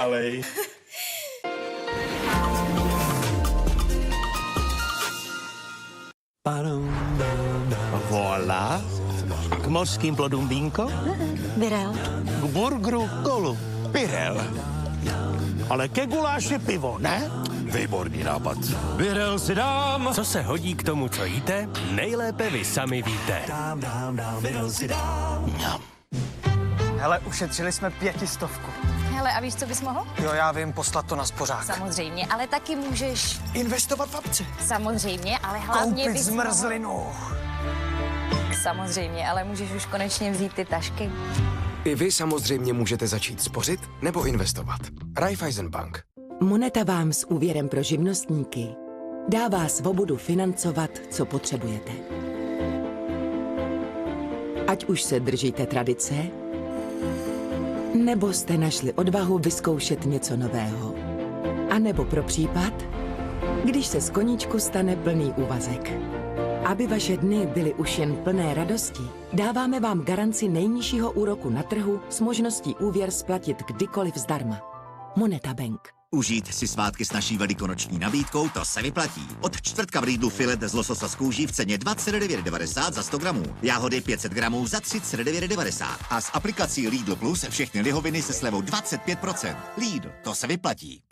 Alej. Voilà. K mořským plodům vínko, Birel. k burgeru kolu. Birel. Ale ke guláši pivo, ne? Výborný nápad. Birel si dám. Co se hodí k tomu, co jíte, nejlépe vy sami víte. Hele, ušetřili jsme 500. Hele, a víš, co bys mohl? Jo, já vím, poslat to na spořák. Samozřejmě, ale taky můžeš. Investovat v akci. Samozřejmě, ale hlavně Koupit bys zmrzlinu. Samozřejmě, ale můžeš už konečně vzít ty tašky. I vy samozřejmě můžete začít spořit nebo investovat. Raiffeisen Bank. Moneta vám s úvěrem pro živnostníky dává svobodu financovat, co potřebujete. Ať už se držíte tradice, nebo jste našli odvahu vyzkoušet něco nového. A nebo pro případ, když se z koníčku stane plný úvazek. Aby vaše dny byly už jen plné radosti, dáváme vám garanci nejnižšího úroku na trhu s možností úvěr splatit kdykoliv zdarma. Moneta Bank. Užít si svátky s naší velikonoční nabídkou, to se vyplatí. Od čtvrtka v Lidlu filet z lososa z kůží v ceně 29,90 za 100 gramů. Jáhody 500 gramů za 39,90. A s aplikací Lidl Plus všechny lihoviny se slevou 25%. Lidl, to se vyplatí.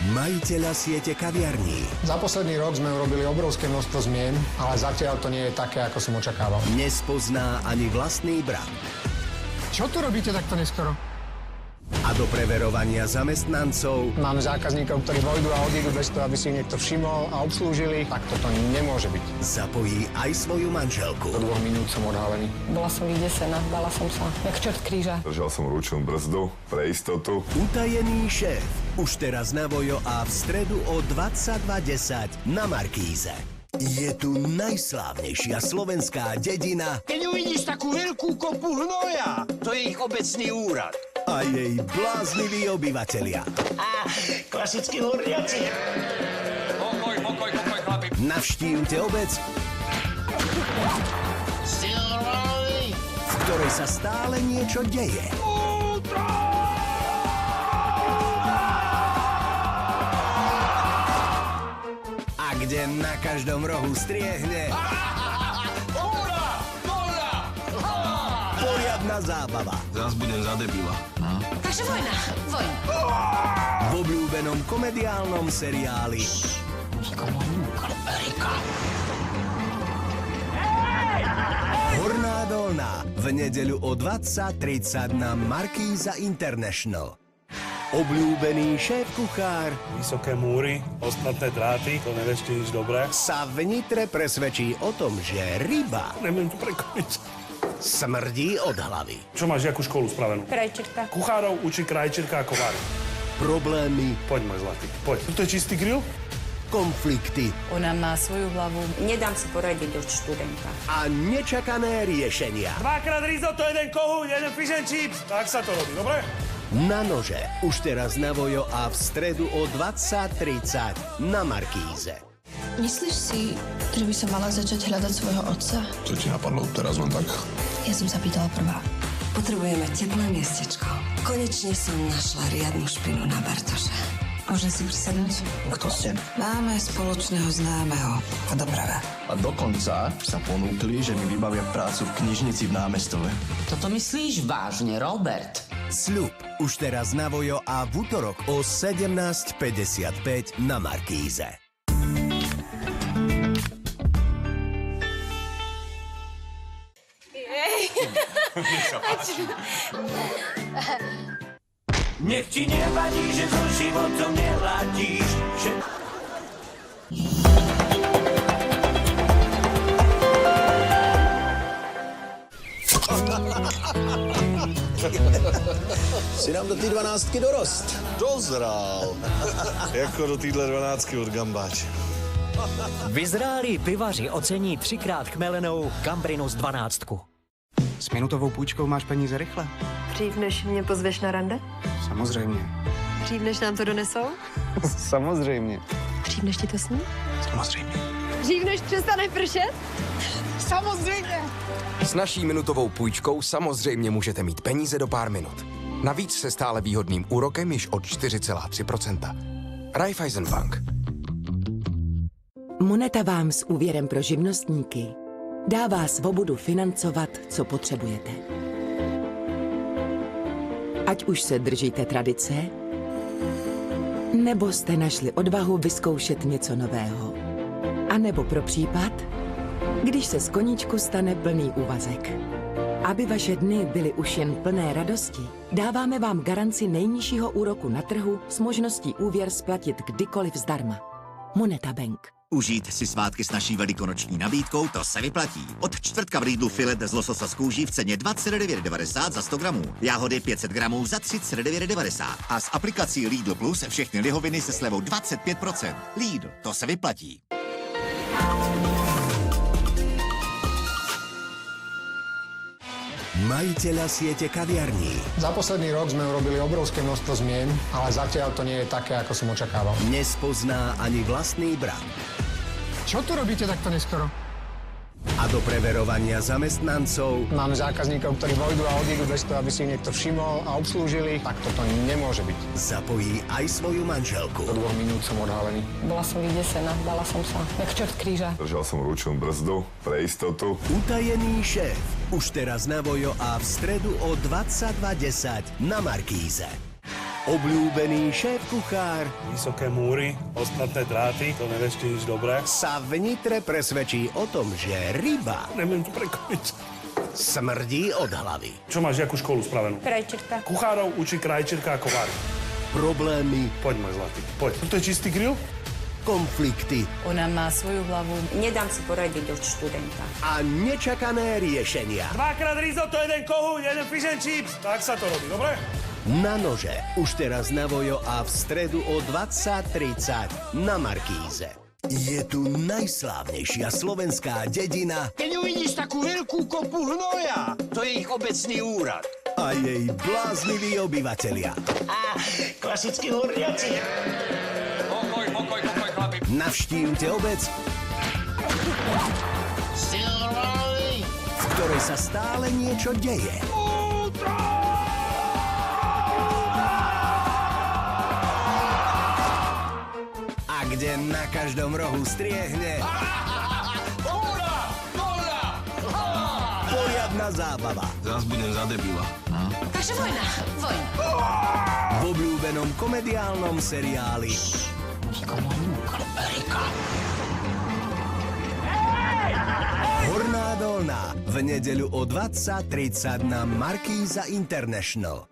Majiteľa siete kaviarní. Za posledný rok sme urobili obrovské množstvo zmien, ale zatiaľ to nie je také, ako som očakával. Nespozná ani vlastný brat. Čo tu robíte takto neskoro? A do preverovania zamestnancov Mám zákazníkov, ktorí vojdu a odídu bez toho, aby si ich niekto všimol a obslúžili. Tak toto nemôže byť. zapojí aj svoju manželku. Do 2 minút som odhalený. Bola som vydesená, bala som sa jak čert kríža. Držal som ručnú brzdu pre istotu. Utajený šéf. Už teraz na Vojo a v stredu o 22:10 na Markíze. Je tu najslávnejšia slovenská dedina. Keď uvidíš takú veľkú kopu hnoja, to je ich obecný úrad. A jej blázniví obyvatelia. Klasický horiaci. Pokoj, chlapi. Navštívte obec, v ktorej sa stále niečo deje. A kde na každom rohu striehne poriadna zábava. Teraz budem za debila. Takže vojna. V obľúbenom komediálnom seriáli Horná Dolná v nedeľu o 20:30 na Markíza International. Obľúbený šéf-kuchár Vysoké múry, ostatné dráty, to nevieš nič dobré. sa v Nitre presvedčí o tom, že ryba Neviem to prekoniť. smrdí od hlavy. Čo máš, jakú školu spravenú? Krajčírka. Kuchárov učí krajčírka ako vári. Problémy, Poď, môj zlatý, poď. To je čistý grill? konflikty Ona má svoju hlavu. Nedám si poradiť od študenta. a nečakané riešenia. Dvakrát risotto, jeden kohúň, jeden fish and chips. Tak sa to robí, dobre? Na nože. Už teraz na Vojo a v stredu o 20:30 na Markíze. Myslíš si, že by som mala začať hľadať svojho otca? Čo ti napadlo teraz len tak? Ja som sa pýtala prvá. Potrebujeme teplé miestečko. Konečne som našla riadnu špinu na Bartoša. Môžem si prisadnúť? Kto ste? Máme spoločného známeho v doprave. A dokonca sa ponúkli, že mi vybavia prácu v knižnici v námestove. Toto myslíš vážne, Robert? Sľub. Už teraz na Vojo a v útorok o 17:55 na Markíze. Nech ti nevadí, že so životom neladíš, že... Si nám do té 12 dorost. Dozrál. Jako do téhle 12 od gambáče. Vyzrálí pivaři ocení 3x chmelenou Gambrinus 12. S minutovou půjčkou máš peníze rychle? Dřív, než mě pozveš na rande? Samozřejmě. Dřív, než nám to donesou? Samozřejmě. Dřív, než ti to sní? Samozřejmě. Dřív, než přestane pršet? Samozřejmě. S naší minutovou půjčkou samozřejmě můžete mít peníze do pár minut. Navíc se stále výhodným úrokem již od 4,3%. Raiffeisen Bank. Moneta vám s úvěrem pro živnostníky dává svobodu financovat, co potřebujete. Ať už se držíte tradice, nebo jste našli odvahu vyzkoušet něco nového. A nebo pro případ, když se z koníčku stane plný úvazek. Aby vaše dny byly už jen plné radosti, dáváme vám garanci nejnižšího úroku na trhu s možností úvěr splatit kdykoliv zdarma. Moneta Bank. Užít si svátky s naší velikonoční nabídkou, to se vyplatí. Od čtvrtka v Lidlu filet z lososa z kůží v ceně 29,90 za 100 gramů. Jáhody 500 gramů za 39,90. A s aplikací Lidl Plus všechny lihoviny se slevou 25%. Lidl, to se vyplatí. Majiteľa siete kaviarní. Za posledný rok sme urobili obrovské množstvo zmien, ale zatiaľ to nie je také, ako som očakával. Nespozná ani vlastný brat. Čo tu robíte takto neskoro? A do preverovania zamestnancov Máme zákazníkov, ktorí vojdu a odídu bez toho, aby si ich niekto všimol a obslúžili. Tak toto nemôže byť. zapojí aj svoju manželku. Do 2 minút som odhalený. Bola som vydesená, bala som sa, jak čert kríža. Držal som ručnú brzdu pre istotu. Utajený šéf. Už teraz na Vojo a v stredu o 22:10 na Markíze. Obľúbený šéf-kuchár Vysoké múry, ostatné dráty, to nevešte nič dobré. sa v Nitre presvedčí o tom, že ryba Neviem to prekoniť. smrdí od hlavy. Čo máš, jakú školu spravenú? Krajčerka. Kuchárov učí krajčerka a kovár. Problémy, Poď, môj zlatý, poď. Toto je čistý grill? konflikty Ona má svoju hlavu. Nedám si poradiť od študenta. a nečakané riešenia. Dvakrát risotto, jeden kohúň, jeden fish and chips. Tak sa to robí, dobre? Na nože. Už teraz na Vojo a v stredu o 20:30 na Markíze. Je tu najslávnejšia slovenská dedina Keď uvidíš takú veľkú kopu hnoja, to je ich obecný úrad. a jej blázniví obyvatelia. Klasický horiaci. Pokoj, chlapi. Navštívte obec, v ktorej sa stále niečo deje. A kde na každom rohu striehne poriadna zábava. Teraz budem za debila. Takže vojna. V obľúbenom komediálnom seriáli Horná Dolná v nedeľu o 20:30 na Markíza International.